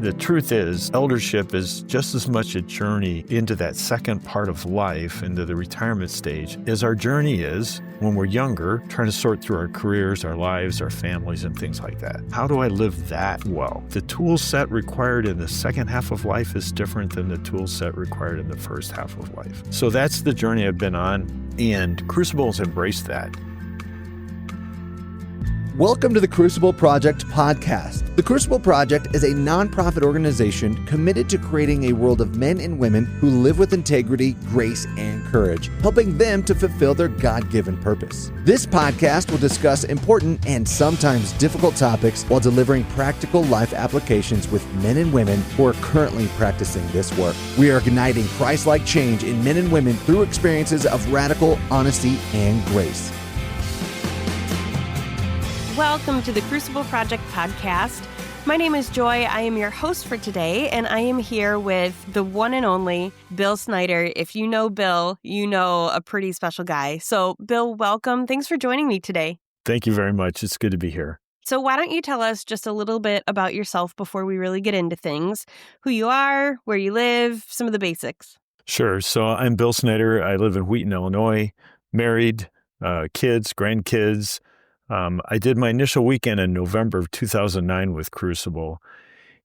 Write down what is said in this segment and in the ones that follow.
The truth is, eldership is just as much a journey into that second part of life, into the retirement stage, as our journey is when we're younger, trying to sort through our careers, our lives, our families, and things like that. How do I live that well? The tool set required in the second half of life is different than the tool set required in the first half of life. So that's the journey I've been on, and Crucible has embraced that. Welcome to the Crucible Project podcast. The Crucible Project is a nonprofit organization committed to creating a world of men and women who live with integrity, grace, and courage, helping them to fulfill their God-given purpose. This podcast will discuss important and sometimes difficult topics while delivering practical life applications with men and women who are currently practicing this work. We are igniting Christ-like change in men and women through experiences of radical honesty and grace. Welcome to the Crucible Project podcast. My name is Joy. I am your host for today, and I am here with the one and only Bill Snyder. If you know Bill, you know a pretty special guy. So, Bill, welcome. Thanks for joining me today. Thank you very much. It's good to be here. So why don't you tell us just a little bit about yourself before we really get into things? Who you are, where you live, some of the basics. Sure. So I'm Bill Snyder. I live in Wheaton, Illinois, married, kids, grandkids. I did my initial weekend in November of 2009 with Crucible.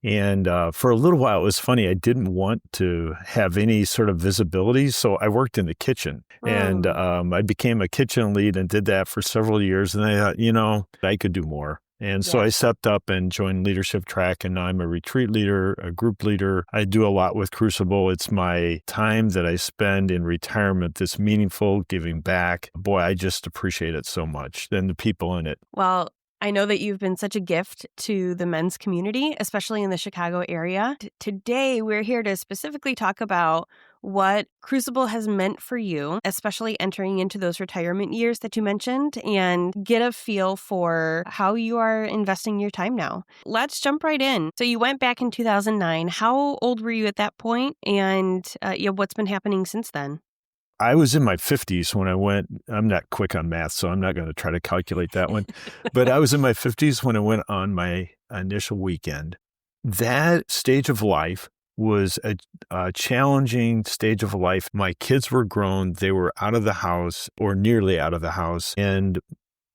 And for a little while, it was funny. I didn't want to have any sort of visibility, so I worked in the kitchen. And I became a kitchen lead and did that for several years. And I thought, I could do more. And so I stepped up and joined leadership track, and now I'm a retreat leader, a group leader. I do a lot with Crucible. It's my time that I spend in retirement that's meaningful, giving back. Boy, I just appreciate it so much, and the people in it. Well, I know that you've been such a gift to the men's community, especially in the Chicago area. Today, we're here to specifically talk about what Crucible has meant for you, especially entering into those retirement years that you mentioned, and get a feel for how you are investing your time now. Let's jump right in. So you went back in 2009. How old were you at that point? And what's been happening since then? I was in my 50s when I went. I'm not quick on math, so I'm not going to try to calculate that one. But I was in my 50s when I went on my initial weekend. That stage of life was a challenging stage of life. My kids were grown. They were out of the house or nearly out of the house. And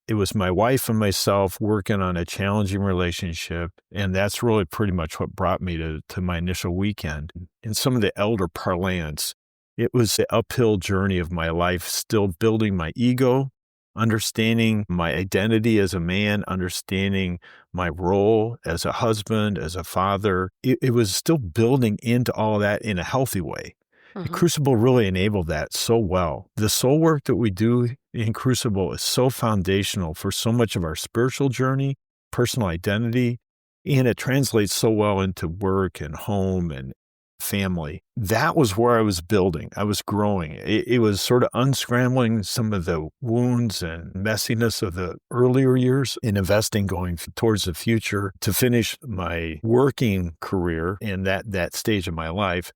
it was my wife and myself working on a challenging relationship. And that's really pretty much what brought me to my initial weekend. In some of the elder parlance, it was the uphill journey of my life, still building my ego, understanding my identity as a man, understanding my role as a husband, as a father. It was still building into all of that in a healthy way. The Crucible really enabled that so well. The soul work that we do in Crucible is so foundational for so much of our spiritual journey, personal identity, and it translates so well into work and home and family. That was where I was building. I was growing. It was sort of unscrambling some of the wounds and messiness of the earlier years in investing going towards the future to finish my working career in that stage of my life,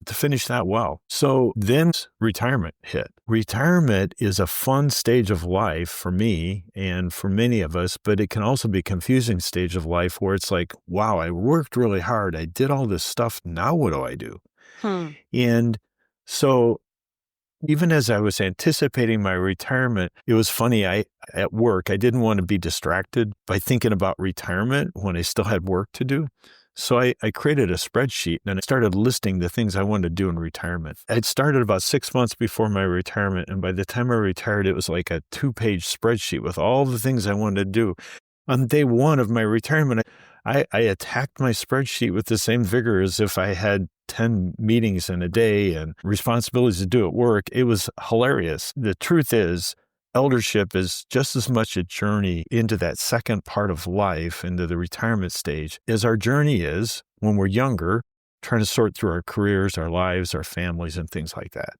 to finish that well. So then retirement hit. Retirement is a fun stage of life for me and for many of us, but it can also be a confusing stage of life where it's like, wow, I worked really hard. I did all this stuff. Now what do I do? And so even as I was anticipating my retirement, it was funny. At work, I didn't want to be distracted by thinking about retirement when I still had work to do. So I created a spreadsheet and I started listing the things I wanted to do in retirement. I'd started about 6 months before my retirement, and by the time I retired, it was like a 2-page spreadsheet with all the things I wanted to do. On day one of my retirement, I attacked my spreadsheet with the same vigor as if I had 10 meetings in a day and responsibilities to do at work. It was hilarious. The truth is, eldership is just as much a journey into that second part of life, into the retirement stage, as our journey is when we're younger, trying to sort through our careers, our lives, our families, and things like that.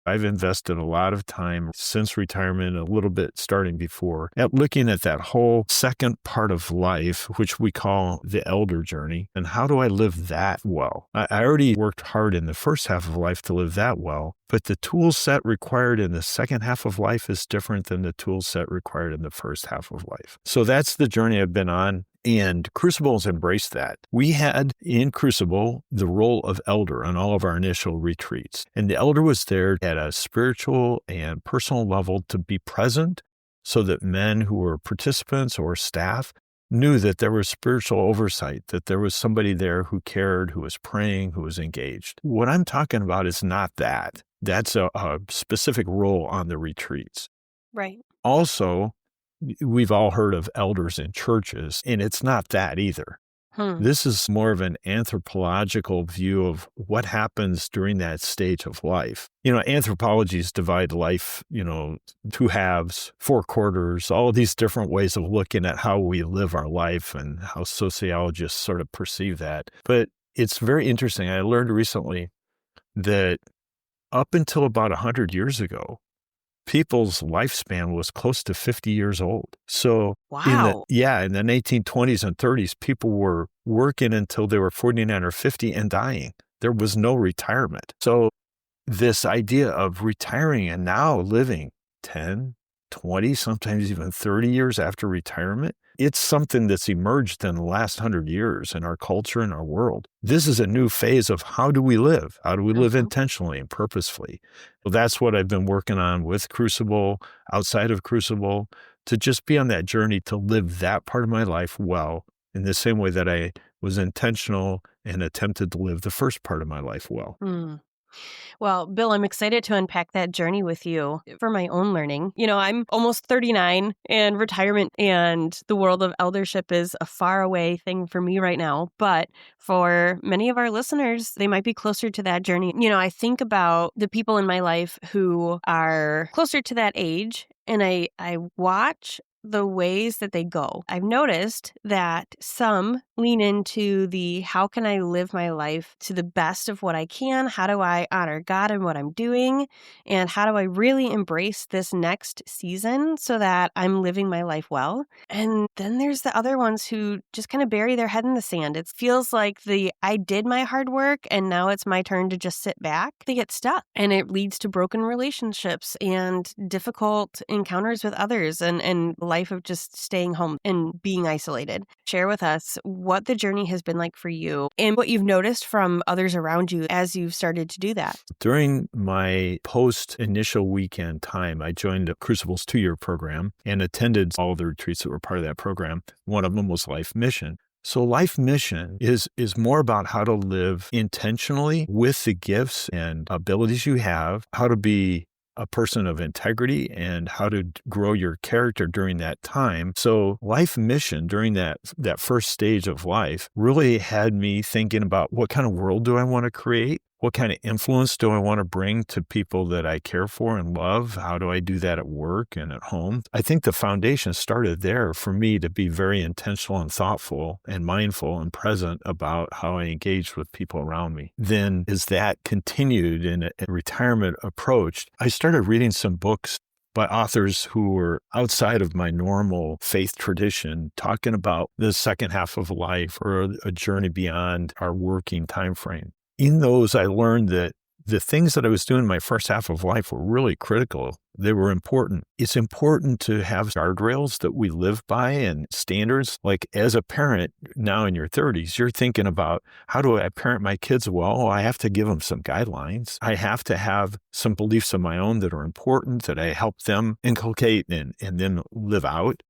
I've invested a lot of time since retirement, a little bit starting before, at looking at that whole second part of life, which we call the elder journey, and how do I live that well? I already worked hard in the first half of life to live that well, but the tool set required in the second half of life is different than the tool set required in the first half of life. So that's the journey I've been on. And Crucible has embraced that. We had in Crucible the role of elder on all of our initial retreats. And the elder was there at a spiritual and personal level to be present so that men who were participants or staff knew that there was spiritual oversight, that there was somebody there who cared, who was praying, who was engaged. What I'm talking about is not that. That's a specific role on the retreats. Right. Also, we've all heard of elders in churches, and it's not that either. This is more of an anthropological view of what happens during that stage of life. Anthropologies divide life, two halves, four quarters, all of these different ways of looking at how we live our life and how sociologists sort of perceive that. But it's very interesting. I learned recently that up until about 100 years ago, people's lifespan was close to 50 years old. So wow. in the 1920s and 30s, people were working until they were 49 or 50 and dying. There was no retirement. So this idea of retiring and now living 10, 20, sometimes even 30 years after retirement, it's something that's emerged in the last 100 years in our culture and our world. This is a new phase of how do we live? How do we live intentionally and purposefully? Well, that's what I've been working on with Crucible, outside of Crucible, to just be on that journey to live that part of my life well, in the same way that I was intentional and attempted to live the first part of my life well. Well, Bill, I'm excited to unpack that journey with you for my own learning. I'm almost 39, and retirement and the world of eldership is a far away thing for me right now. But for many of our listeners, they might be closer to that journey. I think about the people in my life who are closer to that age, and I watch the ways that they go. I've noticed that some lean into the how can I live my life to the best of what I can? How do I honor God in what I'm doing? And how do I really embrace this next season so that I'm living my life well? And then there's the other ones who just kind of bury their head in the sand. It feels like I did my hard work and now it's my turn to just sit back. They get stuck, and it leads to broken relationships and difficult encounters with others and life of just staying home and being isolated. Share with us what the journey has been like for you and what you've noticed from others around you as you've started to do that. During my post-initial weekend time, I joined Crucible's 2-year program and attended all the retreats that were part of that program. One of them was Life Mission. So Life Mission is more about how to live intentionally with the gifts and abilities you have, how to be a person of integrity, and how to grow your character during that time. So Life Mission during that first stage of life really had me thinking about what kind of world do I want to create? What kind of influence do I want to bring to people that I care for and love? How do I do that at work and at home? I think the foundation started there for me to be very intentional and thoughtful and mindful and present about how I engaged with people around me. Then as that continued and retirement approached, I started reading some books by authors who were outside of my normal faith tradition, talking about the second half of life or a journey beyond our working time frame. In those, I learned that the things that I was doing in my first half of life were really critical. They were important. It's important to have guardrails that we live by and standards. Like as a parent now in your 30s, you're thinking about how do I parent my kids well? I have to give them some guidelines. I have to have some beliefs of my own that are important that I help them inculcate and then live out.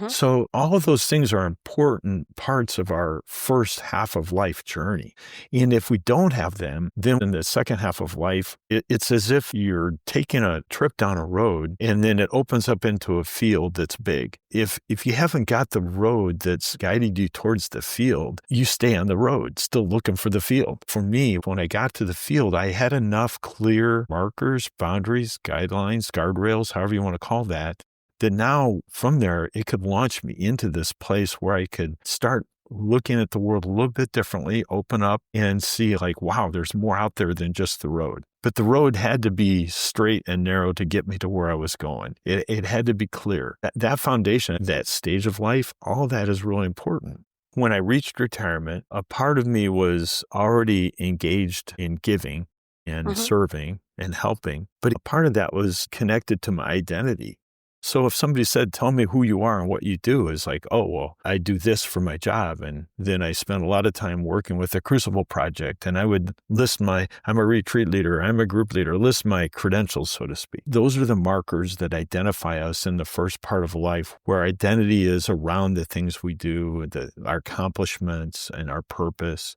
So all of those things are important parts of our first half of life journey. And if we don't have them, then in the second half of life, it's as if you're taking a trip down a road and then it opens up into a field that's big. If you haven't got the road that's guiding you towards the field, you stay on the road, still looking for the field. For me, when I got to the field, I had enough clear markers, boundaries, guidelines, guardrails, however you want to call that now from there, it could launch me into this place where I could start looking at the world a little bit differently, open up and see like, wow, there's more out there than just the road. But the road had to be straight and narrow to get me to where I was going. It had to be clear. That foundation, that stage of life, all of that is really important. When I reached retirement, a part of me was already engaged in giving and serving and helping, but a part of that was connected to my identity. So if somebody said, tell me who you are and what you do, is like, oh, well, I do this for my job. And then I spent a lot of time working with the Crucible project. And I would list I'm a retreat leader, I'm a group leader, list my credentials, so to speak. Those are the markers that identify us in the first part of life, where identity is around the things we do, our accomplishments and our purpose.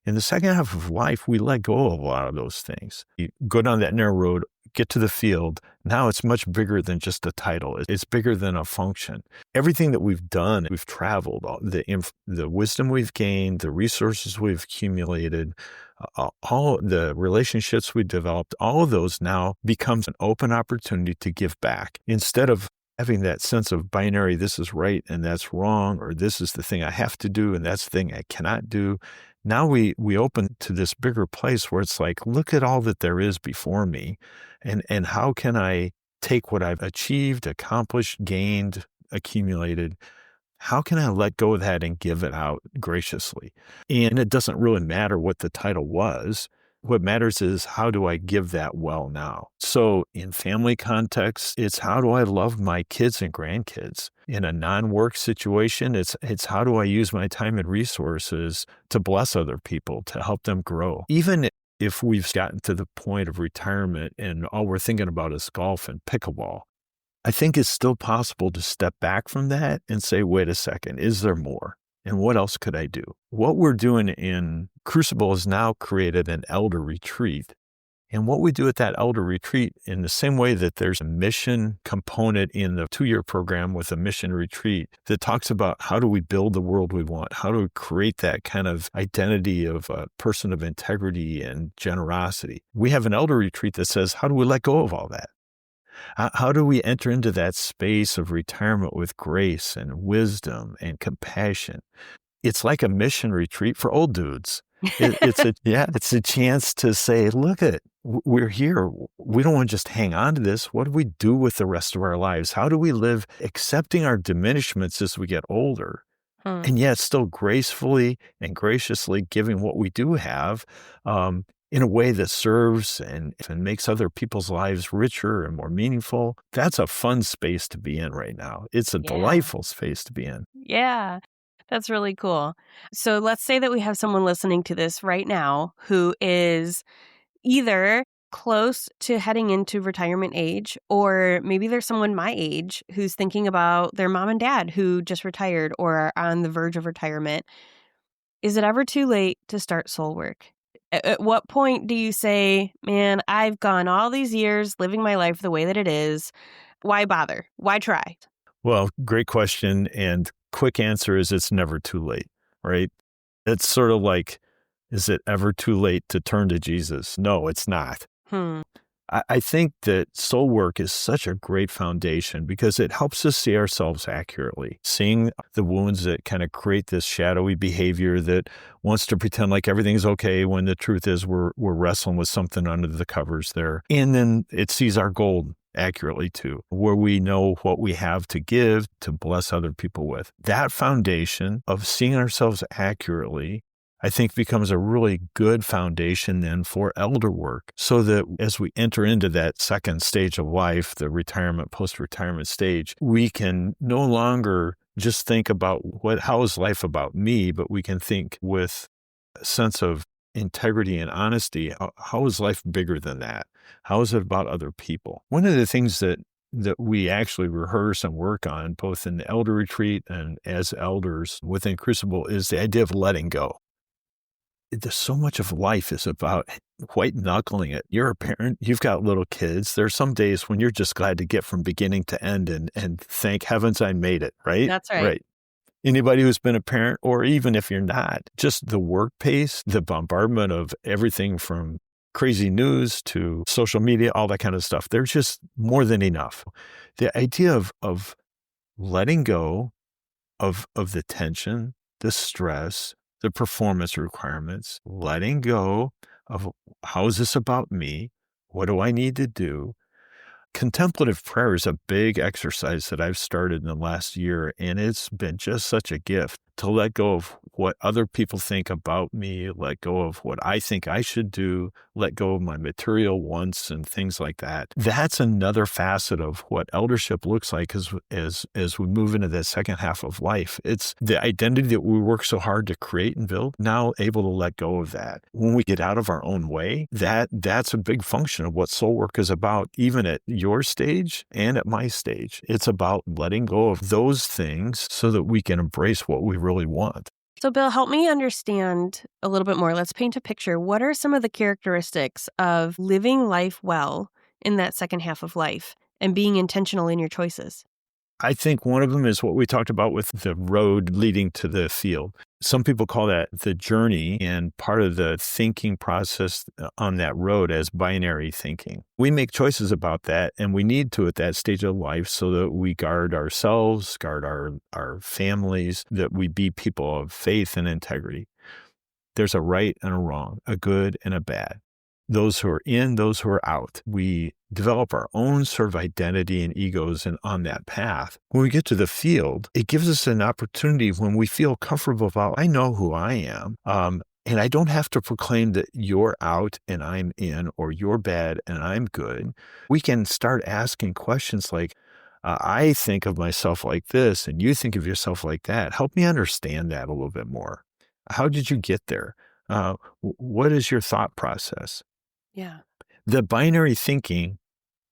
In the second half of life, we let go of a lot of those things. You go down that narrow road, get to the field. Now it's much bigger than just a title. It's bigger than a function. Everything that we've done, we've traveled, the wisdom we've gained, the resources we've accumulated, all the relationships we developed, all of those now becomes an open opportunity to give back. Instead of having that sense of binary, this is right and that's wrong, or this is the thing I have to do and that's the thing I cannot do. Now we open to this bigger place where it's like, look at all that there is before me, and how can I take what I've achieved, accomplished, gained, accumulated, how can I let go of that and give it out graciously? And it doesn't really matter what the title was. What matters is, how do I give that well now? So in family context, it's how do I love my kids and grandkids? In a non-work situation, it's how do I use my time and resources to bless other people, to help them grow? Even if we've gotten to the point of retirement and all we're thinking about is golf and pickleball, I think it's still possible to step back from that and say, wait a second, is there more? And what else could I do? What we're doing in Crucible has now created an elder retreat. And what we do at that elder retreat, in the same way that there's a mission component in the 2-year program with a mission retreat that talks about how do we build the world we want? How do we create that kind of identity of a person of integrity and generosity? We have an elder retreat that says, how do we let go of all that? How do we enter into that space of retirement with grace and wisdom and compassion? It's like a mission retreat for old dudes. It's a chance to say, look we're here. We don't want to just hang on to this. What do we do with the rest of our lives? How do we live accepting our diminishments as we get older? And yet still gracefully and graciously giving what we do have, in a way that serves and makes other people's lives richer and more meaningful. That's a fun space to be in right now. It's a delightful space to be in. Yeah, that's really cool. So let's say that we have someone listening to this right now who is either close to heading into retirement age, or maybe there's someone my age who's thinking about their mom and dad who just retired or are on the verge of retirement. Is it ever too late to start soul work? At what point do you say, man, I've gone all these years living my life the way that it is. Why bother? Why try? Well, great question. And quick answer is it's never too late, right? It's sort of like, is it ever too late to turn to Jesus? No, it's not. I think that soul work is such a great foundation because it helps us see ourselves accurately, seeing the wounds that kind of create this shadowy behavior that wants to pretend like everything's okay when the truth is we're wrestling with something under the covers there. And then it sees our gold accurately too, where we know what we have to give to bless other people with. That foundation of seeing ourselves accurately, I think, becomes a really good foundation then for elder work, so that as we enter into that second stage of life, the retirement, post-retirement stage, we can no longer just think about how is life about me, but we can think with a sense of integrity and honesty. How is life bigger than that? How is it about other people? One of the things that we actually rehearse and work on, both in the elder retreat and as elders within Crucible, is the idea of letting go. There's so much of life is about white knuckling it. You're a parent, you've got little kids. There's some days when you're just glad to get from beginning to end and thank heavens I made it, right? That's right. Right. Anybody who's been a parent, or even if you're not, just the work pace, the bombardment of everything from crazy news to social media, all that kind of stuff. There's just more than enough. The idea of letting go of the tension, the stress, the performance requirements, letting go of how is this about me? What do I need to do? Contemplative prayer is a big exercise that I've started in the last year, and it's been just such a gift to let go of what other people think about me, let go of what I think I should do, let go of my material wants and things like that. That's another facet of what eldership looks like as we move into the second half of life. It's the identity that we work so hard to create and build, now able to let go of that. When we get out of our own way, that's a big function of what soul work is about, even at your stage and at my stage. It's about letting go of those things so that we can embrace what we really want. So, Bill, help me understand a little bit more. Let's paint a picture. What are some of the characteristics of living life well in that second half of life and being intentional in your choices? I think one of them is what we talked about with the road leading to the field. Some people call that the journey, and part of the thinking process on that road as binary thinking. We make choices about that, and we need to at that stage of life so that we guard ourselves, guard our families, that we be people of faith and integrity. There's a right and a wrong, a good and a bad. Those who are in, those who are out. We develop our own sort of identity and egos and on that path. When we get to the field, it gives us an opportunity when we feel comfortable about, I know who I am. And I don't have to proclaim that you're out and I'm in, or you're bad and I'm good. We can start asking questions like, I think of myself like this and you think of yourself like that. Help me understand that a little bit more. How did you get there? What is your thought process? Yeah. The binary thinking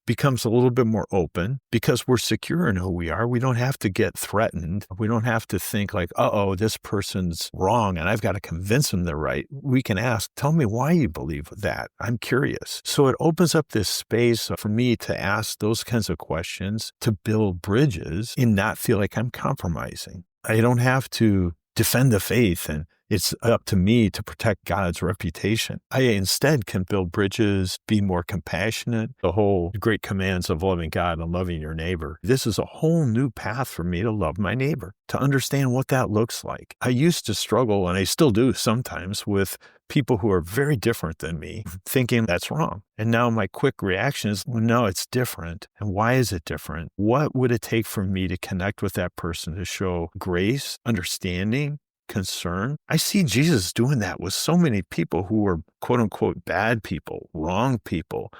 becomes a little bit more open because we're secure in who we are. We don't have to get threatened. We don't have to think like, this person's wrong and I've got to convince them they're right. We can ask, tell me why you believe that. I'm curious. So it opens up this space for me to ask those kinds of questions, to build bridges and not feel like I'm compromising. I don't have to defend the faith and it's up to me to protect God's reputation. I instead can build bridges, be more compassionate, the whole great commands of loving God and loving your neighbor. This is a whole new path for me to love my neighbor, to understand what that looks like. I used to struggle, and I still do sometimes, with people who are very different than me, thinking that's wrong. And now my quick reaction is, well, no, it's different. And why is it different? What would it take for me to connect with that person to show grace, understanding, concern? I see Jesus doing that with so many people who were quote unquote bad people, wrong people,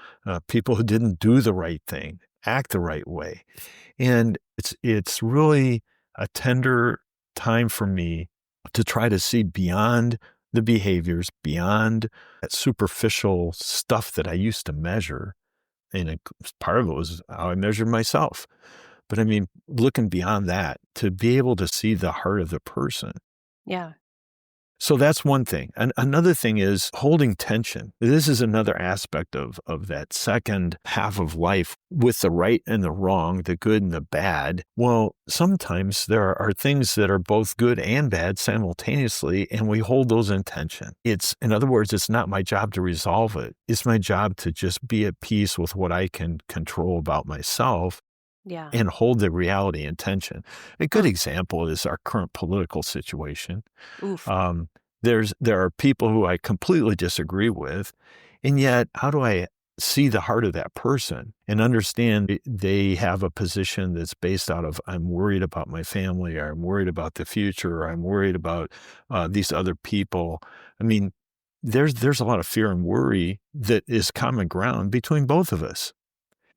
people who didn't do the right thing, act the right way. And it's really a tender time for me to try to see beyond the behaviors, beyond that superficial stuff that I used to measure. And part of it was how I measured myself. But I mean, looking beyond that, to be able to see the heart of the person. Yeah. So that's one thing. And another thing is holding tension. This is another aspect of that second half of life with the right and the wrong, the good and the bad. Well, sometimes there are things that are both good and bad simultaneously, and we hold those in tension. In other words, it's not my job to resolve it. It's my job to just be at peace with what I can control about myself. Yeah. And hold the reality in tension. A good example is our current political situation. Oof. There are people who I completely disagree with, and yet how do I see the heart of that person and understand they have a position that's based out of, I'm worried about my family, or I'm worried about the future, or I'm worried about these other people. I mean, there's a lot of fear and worry that is common ground between both of us.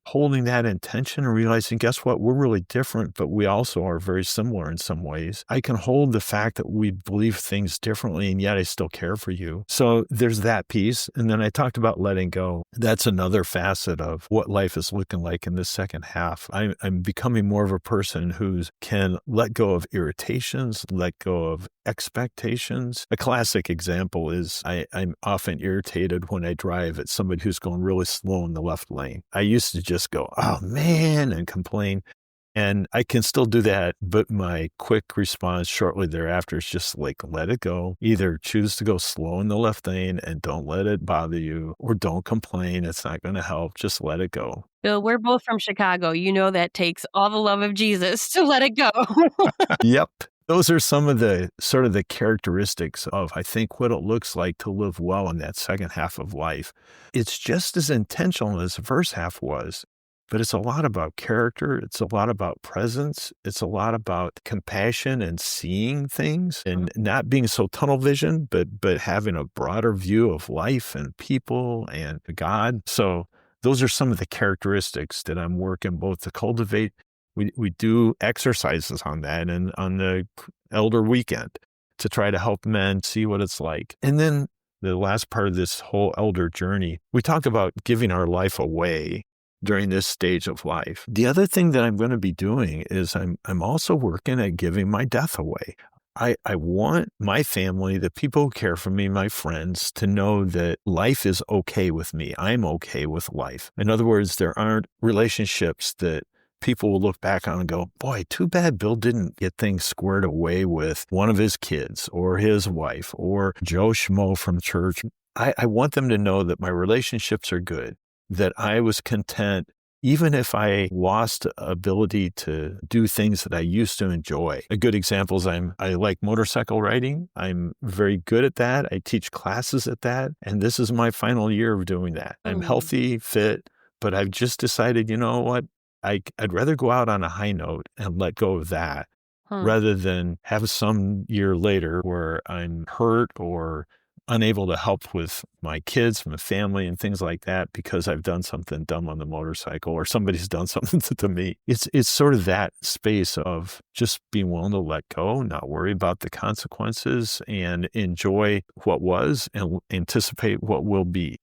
Holding that intention and realizing, guess what? We're really different, but we also are very similar in some ways. I can hold the fact that we believe things differently, and yet I still care for you. So there's that piece. And then I talked about letting go. That's another facet of what life is looking like in the second half. I'm becoming more of a person who can let go of irritations, let go of expectations. A classic example is I'm often irritated when I drive at somebody who's going really slow in the left lane. I used to just go, oh man, and complain. And I can still do that, but my quick response shortly thereafter is just like, let it go. Either choose to go slow in the left lane and don't let it bother you, or don't complain. It's not going to help. Just let it go. Bill, we're both from Chicago. You know that takes all the love of Jesus to let it go. Yep. Those are some of the sort of the characteristics of, I think, what it looks like to live well in that second half of life. It's just as intentional as the first half was. but it's a lot about character. It's a lot about presence. It's a lot about compassion and seeing things and not being so tunnel vision, but having a broader view of life and people and God. So those are some of the characteristics that I'm working both to cultivate. We do exercises on that and on the elder weekend to try to help men see what it's like. And then the last part of this whole elder journey, we talk about giving our life away during this stage of life. The other thing that I'm going to be doing is I'm also working at giving my death away. I want my family, the people who care for me, my friends, to know that life is okay with me. I'm okay with life. In other words, there aren't relationships that people will look back on and go, boy, too bad Bill didn't get things squared away with one of his kids or his wife or Joe Schmo from church. I want them to know that my relationships are good, that I was content, even if I lost ability to do things that I used to enjoy. A good example is I like motorcycle riding. I'm very good at that. I teach classes at that. And this is my final year of doing that. I'm healthy, fit, but I've just decided, you know what? I'd rather go out on a high note and let go of that rather than have some year later where I'm hurt or unable to help with my kids, my family, and things like that because I've done something dumb on the motorcycle or somebody's done something to me. It's sort of that space of just being willing to let go, not worry about the consequences, and enjoy what was and anticipate what will be.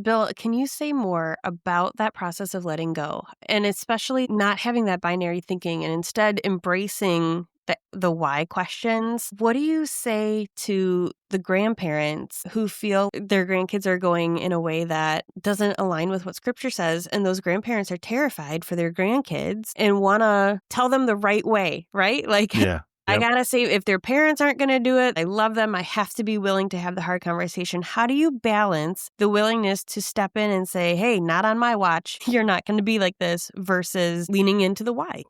Bill, can you say more about that process of letting go and especially not having that binary thinking and instead embracing the why questions? What do you say to the grandparents who feel their grandkids are going in a way that doesn't align with what scripture says, and those grandparents are terrified for their grandkids and want to tell them the right way, right? Like, Yeah. I gotta say, if their parents aren't going to do it, I love them. I have to be willing to have the hard conversation. How do you balance the willingness to step in and say, hey, not on my watch, you're not going to be like this, versus leaning into the why?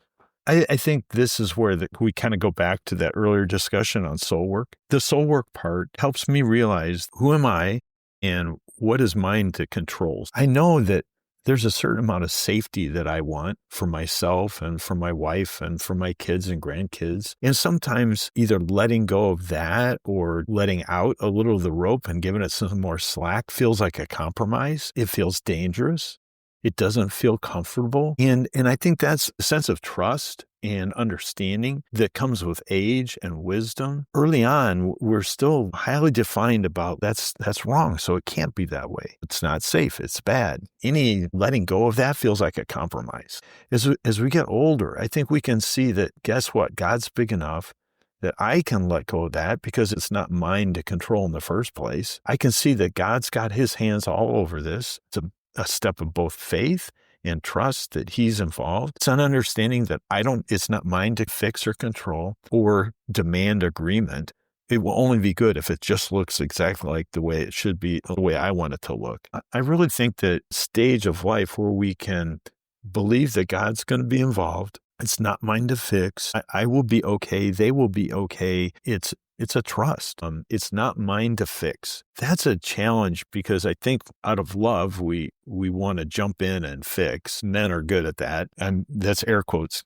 I think this is where we kind of go back to that earlier discussion on soul work. The soul work part helps me realize who am I and what is mine to control. I know that there's a certain amount of safety that I want for myself and for my wife and for my kids and grandkids. And sometimes either letting go of that or letting out a little of the rope and giving it some more slack feels like a compromise. It feels dangerous. It doesn't feel comfortable. And I think that's a sense of trust and understanding that comes with age and wisdom. Early on, we're still highly defined about that's wrong, so it can't be that way. It's not safe. It's bad. Any letting go of that feels like a compromise. As we get older, I think we can see that, guess what? God's big enough that I can let go of that because it's not mine to control in the first place. I can see that God's got his hands all over this. It's a step of both faith and trust that he's involved. It's an understanding that it's not mine to fix or control or demand agreement. It will only be good if it just looks exactly like the way it should be, the way I want it to look. I really think that stage of life where we can believe that God's going to be involved, it's not mine to fix. I will be okay. They will be okay. It's a trust. It's not mine to fix. That's a challenge because I think out of love, we want to jump in and fix. Men are good at that. And that's air quotes.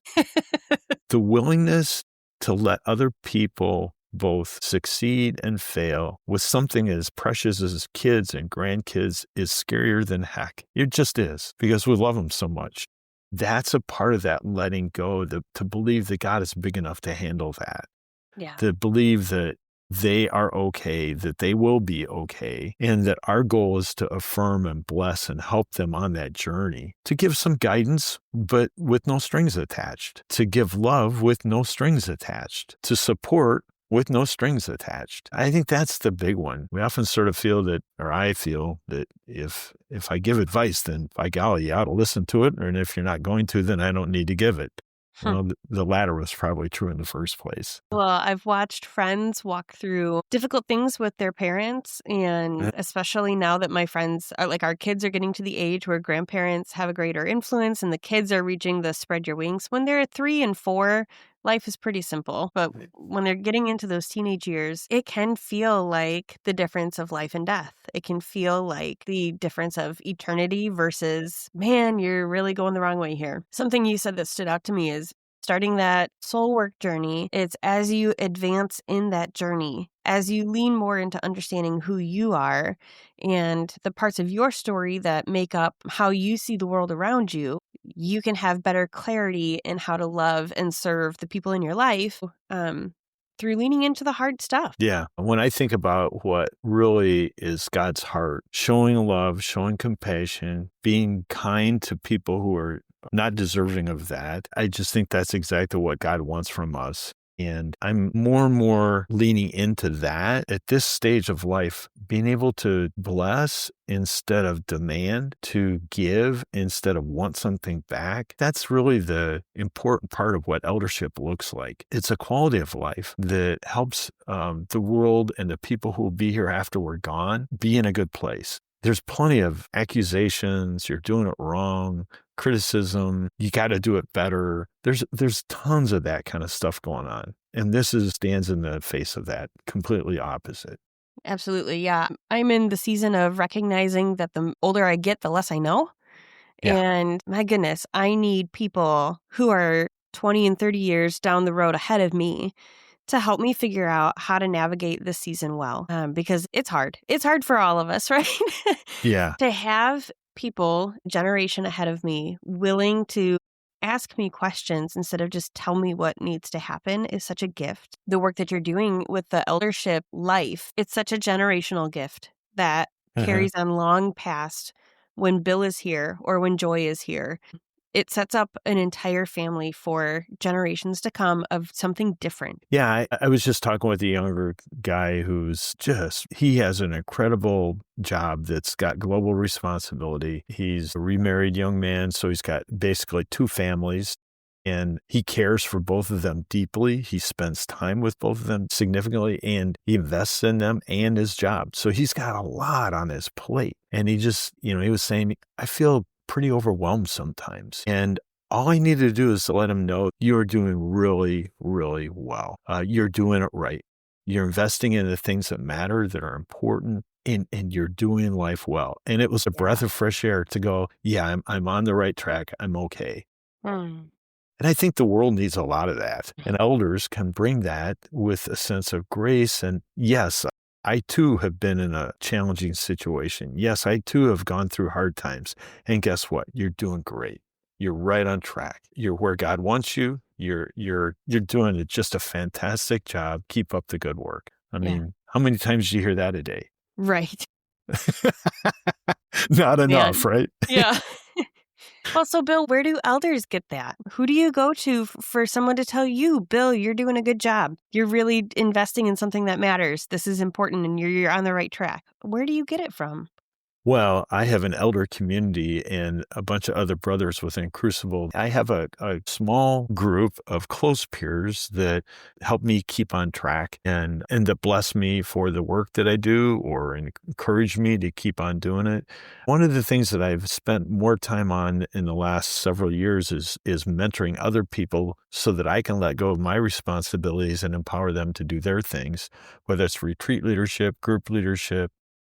The willingness to let other people both succeed and fail with something as precious as kids and grandkids is scarier than heck. It just is because we love them so much. That's a part of that letting go, to believe that God is big enough to handle that. Yeah. To believe that they are okay, that they will be okay, and that our goal is to affirm and bless and help them on that journey, to give some guidance, but with no strings attached, to give love with no strings attached, to support with no strings attached. I think that's the big one. We often sort of feel that, or I feel that if I give advice, then by golly, you ought to listen to it, and if you're not going to, then I don't need to give it. Well, the latter was probably true in the first place. Well, I've watched friends walk through difficult things with their parents, and especially now that my friends are our kids are getting to the age where grandparents have a greater influence and the kids are reaching the spread your wings. When they're 3 and 4, life is pretty simple. But when they're getting into those teenage years, it can feel like the difference of life and death. It can feel like the difference of eternity versus, man, you're really going the wrong way here. Something you said that stood out to me is starting that soul work journey. It's as you advance in that journey, as you lean more into understanding who you are and the parts of your story that make up how you see the world around you, you can have better clarity in how to love and serve the people in your life through leaning into the hard stuff. Yeah. When I think about what really is God's heart, showing love, showing compassion, being kind to people who are not deserving of that, I just think that's exactly what God wants from us. And I'm more and more leaning into that at this stage of life, being able to bless instead of demand, to give instead of want something back. That's really the important part of what eldership looks like. It's a quality of life that helps the world and the people who will be here after we're gone be in a good place. There's plenty of accusations, you're doing it wrong, criticism, you got to do it better. There's tons of that kind of stuff going on. And this stands in the face of that, completely opposite. Absolutely. Yeah. I'm in the season of recognizing that the older I get, the less I know. Yeah. And my goodness, I need people who are 20 and 30 years down the road ahead of me to help me figure out how to navigate this season well, because it's hard. It's hard for all of us, right? Yeah. To have people, generation ahead of me, willing to ask me questions instead of just tell me what needs to happen is such a gift. The work that you're doing with the eldership life, it's such a generational gift that carries on long past when Bill is here or when Joy is here. It sets up an entire family for generations to come of something different. Yeah, I was just talking with a younger guy he has an incredible job that's got global responsibility. He's a remarried young man, so he's got basically 2 families. And he cares for both of them deeply. He spends time with both of them significantly, and he invests in them and his job. So he's got a lot on his plate. And he just, he was saying, I feel pretty overwhelmed sometimes. And all I need to do is to let him know you're doing really, really well. You're doing it right. You're investing in the things that matter, that are important, and you're doing life well. And it was a breath of fresh air to go, yeah, I'm on the right track. I'm okay. Hmm. And I think the world needs a lot of that. And elders can bring that with a sense of grace. And yes, I too have been in a challenging situation. Yes, I too have gone through hard times. And guess what? You're doing great. You're right on track. You're where God wants you. You're doing just a fantastic job. Keep up the good work. I mean, how many times do you hear that a day? Right. Not enough, right? Yeah. Well, so Bill, where do elders get that? Who do you go to for someone to tell you, Bill, you're doing a good job. You're really investing in something that matters. This is important and you're on the right track. Where do you get it from? Well, I have an elder community and a bunch of other brothers within Crucible. I have a small group of close peers that help me keep on track and that bless me for the work that I do or encourage me to keep on doing it. One of the things that I've spent more time on in the last several years is mentoring other people so that I can let go of my responsibilities and empower them to do their things, whether it's retreat leadership, group leadership.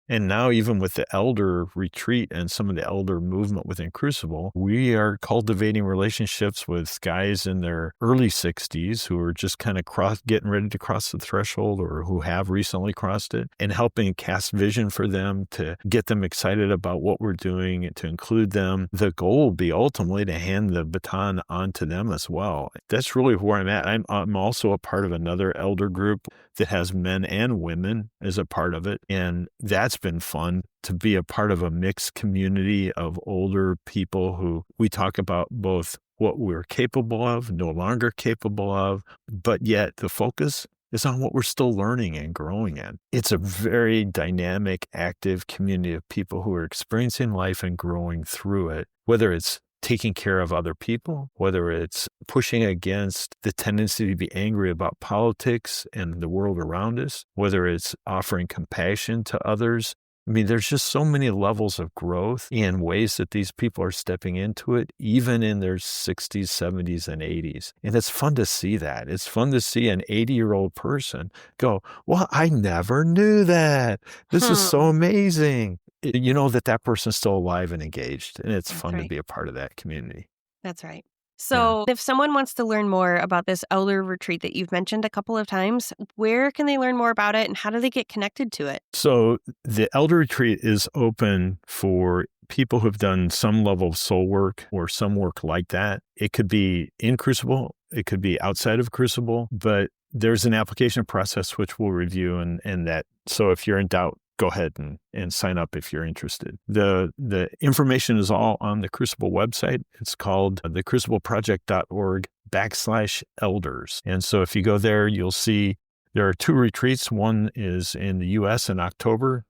And now even with the elder retreat and some of the elder movement within Crucible, we are cultivating relationships with guys in their early 60s who are just kind of getting ready to cross the threshold or who have recently crossed it and helping cast vision for them to get them excited about what we're doing and to include them. The goal will be ultimately to hand the baton on to them as well. That's really where I'm at. I'm also a part of another elder group that has men and women as a part of it. And that's been fun to be a part of a mixed community of older people who we talk about both what we're capable of, no longer capable of, but yet the focus is on what we're still learning and growing in. It's a very dynamic, active community of people who are experiencing life and growing through it, whether it's taking care of other people, whether it's pushing against the tendency to be angry about politics and the world around us, whether it's offering compassion to others. I mean, there's just so many levels of growth and ways that these people are stepping into it, even in their 60s, 70s, and 80s. And it's fun to see that. It's fun to see an 80-year-old person go, well, I never knew that. This is so amazing. You know that person's still alive and engaged, and it's fun to be a part of that community. That's right. So if someone wants to learn more about this elder retreat that you've mentioned a couple of times, where can they learn more about it and how do they get connected to it? So the elder retreat is open for people who've done some level of soul work or some work like that. It could be in Crucible. It could be outside of Crucible, but there's an application process which we'll review and that. So if you're in doubt, go ahead and sign up if you're interested. The information is all on the Crucible website. It's called thecrucibleproject.org/elders. And so if you go there, you'll see there are 2 retreats. One is in the U.S. in October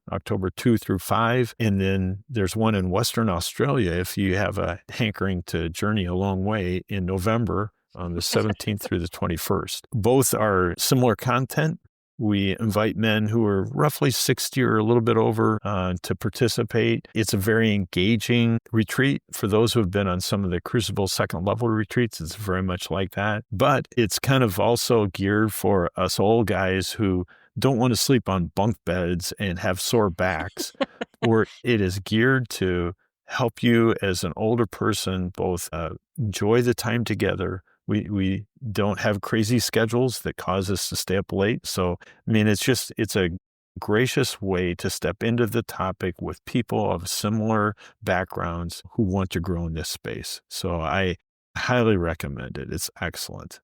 2 through 5. And then there's one in Western Australia if you have a hankering to journey a long way in November on the 17th through the 21st. Both are similar content. We invite men who are roughly 60 or a little bit over to participate. It's a very engaging retreat. For those who have been on some of the Crucible second level retreats, it's very much like that. But it's kind of also geared for us old guys who don't want to sleep on bunk beds and have sore backs, or it is geared to help you as an older person both enjoy the time together. We don't have crazy schedules that cause us to stay up late. So, I mean, it's a gracious way to step into the topic with people of similar backgrounds who want to grow in this space. So I highly recommend it. It's excellent.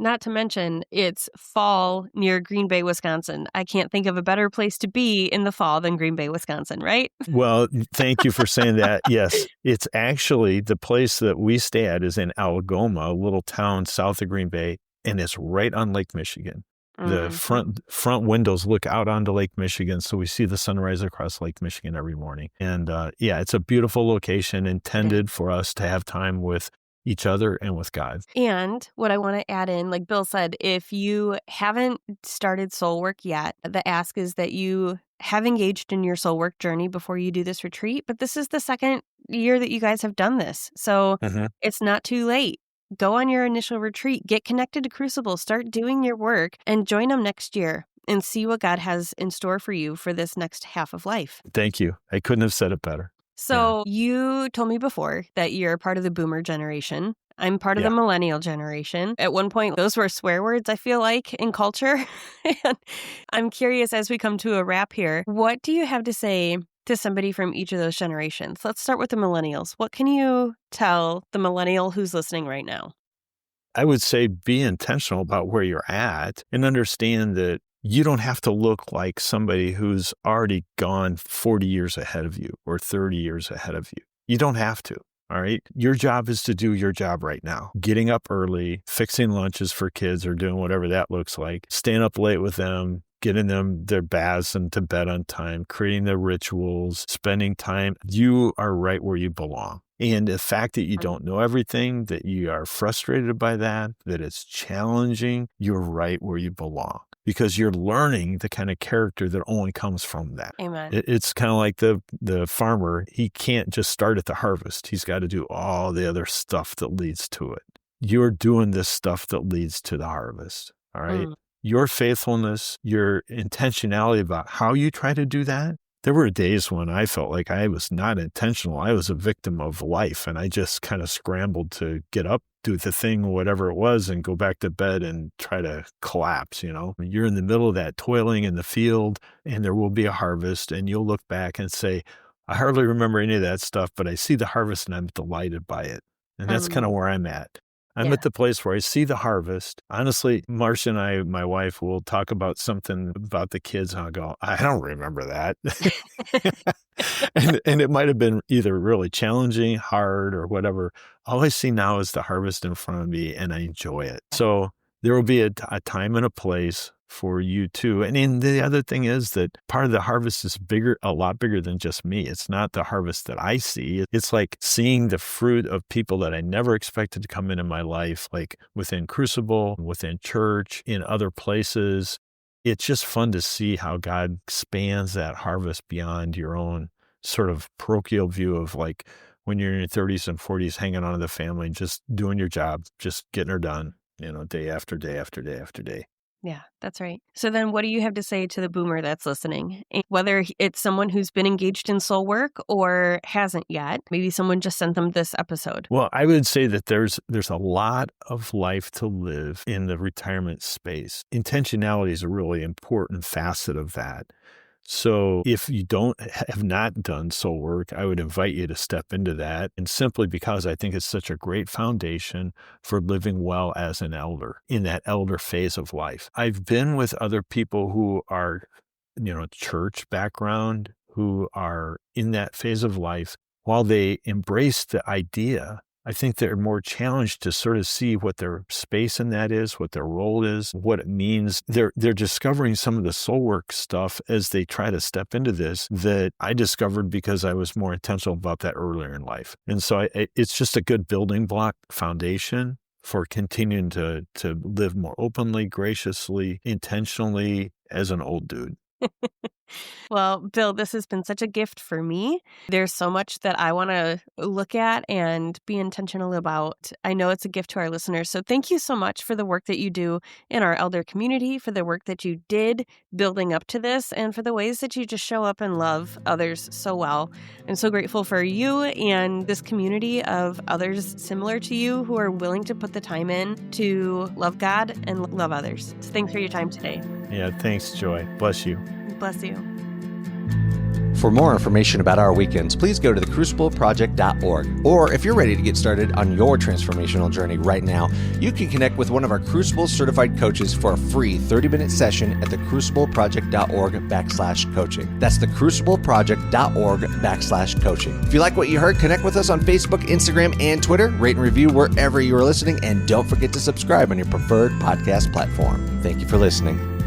Not to mention, it's fall near Green Bay, Wisconsin. I can't think of a better place to be in the fall than Green Bay, Wisconsin, right? Well, thank you for saying that. Yes, it's actually the place that we stay at is in Algoma, a little town south of Green Bay, and it's right on Lake Michigan. The front windows look out onto Lake Michigan, so we see the sunrise across Lake Michigan every morning. And it's a beautiful location intended for us to have time with each other and with God. And what I want to add in, like Bill said, if you haven't started soul work yet, the ask is that you have engaged in your soul work journey before you do this retreat. But this is the second year that you guys have done this. So it's not too late. Go on your initial retreat, get connected to Crucible, start doing your work, and join them next year and see what God has in store for you for this next half of life. Thank you. I couldn't have said it better. So you told me before that you're part of the boomer generation. I'm part of the millennial generation. At one point, those were swear words, I feel like, in culture. And I'm curious, as we come to a wrap here, what do you have to say to somebody from each of those generations? Let's start with the millennials. What can you tell the millennial who's listening right now? I would say be intentional about where you're at and understand that you don't have to look like somebody who's already gone 40 years ahead of you or 30 years ahead of you. You don't have to. All right. Your job is to do your job right now. Getting up early, fixing lunches for kids or doing whatever that looks like, staying up late with them, getting them their baths and to bed on time, creating their rituals, spending time. You are right where you belong. And the fact that you don't know everything, that you are frustrated by that it's challenging, you're right where you belong. Because you're learning the kind of character that only comes from that. Amen. It's kind of like the farmer. He can't just start at the harvest. He's got to do all the other stuff that leads to it. You're doing this stuff that leads to the harvest. All right. Your faithfulness, your intentionality about how you try to do that. There were days when I felt like I was not intentional. I was a victim of life, and I just kind of scrambled to get up, do the thing, whatever it was, and go back to bed and try to collapse, you know. You're in the middle of that toiling in the field, and there will be a harvest, and you'll look back and say, I hardly remember any of that stuff, but I see the harvest, and I'm delighted by it. And that's kind of where I'm at. I'm at the place where I see the harvest. Honestly, Marcia and I, my wife, will talk about something about the kids, and I'll go, I don't remember that. and it might have been either really challenging, hard, or whatever. All I see now is the harvest in front of me, and I enjoy it. So there will be a time and a place for you too. And then the other thing is that part of the harvest is a lot bigger than just me. It's not the harvest that I see. It's like seeing the fruit of people that I never expected to come into my life, like within Crucible, within church, in other places. it's just fun to see how God expands that harvest beyond your own sort of parochial view of like when you're in your 30s and 40s, hanging on to the family, just doing your job, just getting her done, day after day after day after day. Yeah, that's right. So then what do you have to say to the boomer that's listening? Whether it's someone who's been engaged in soul work or hasn't yet, maybe someone just sent them this episode. Well, I would say that there's a lot of life to live in the retirement space. Intentionality is a really important facet of that. So if you have not done soul work, I would invite you to step into that. And simply because I think it's such a great foundation for living well as an elder in that elder phase of life. I've been with other people who are, church background, who are in that phase of life. While they embrace the idea, I think they're more challenged to sort of see what their space in that is, what their role is, what it means. They're discovering some of the soul work stuff as they try to step into this that I discovered because I was more intentional about that earlier in life. And so it's just a good building block foundation for continuing to live more openly, graciously, intentionally as an old dude. Well, Bill, this has been such a gift for me. There's so much that I want to look at and be intentional about. I know it's a gift to our listeners. So thank you so much for the work that you do in our elder community, for the work that you did building up to this, and for the ways that you just show up and love others so well. I'm so grateful for you and this community of others similar to you who are willing to put the time in to love God and love others. So thanks for your time today. Yeah, thanks, Joy. Bless you. Bless you. For more information about our weekends, please go to thecrucibleproject.org. Or if you're ready to get started on your transformational journey right now, you can connect with one of our Crucible certified coaches for a free 30-minute session at thecrucibleproject.org/coaching. That's thecrucibleproject.org/coaching. If you like what you heard, connect with us on Facebook, Instagram, and Twitter. Rate and review wherever you are listening. And don't forget to subscribe on your preferred podcast platform. Thank you for listening.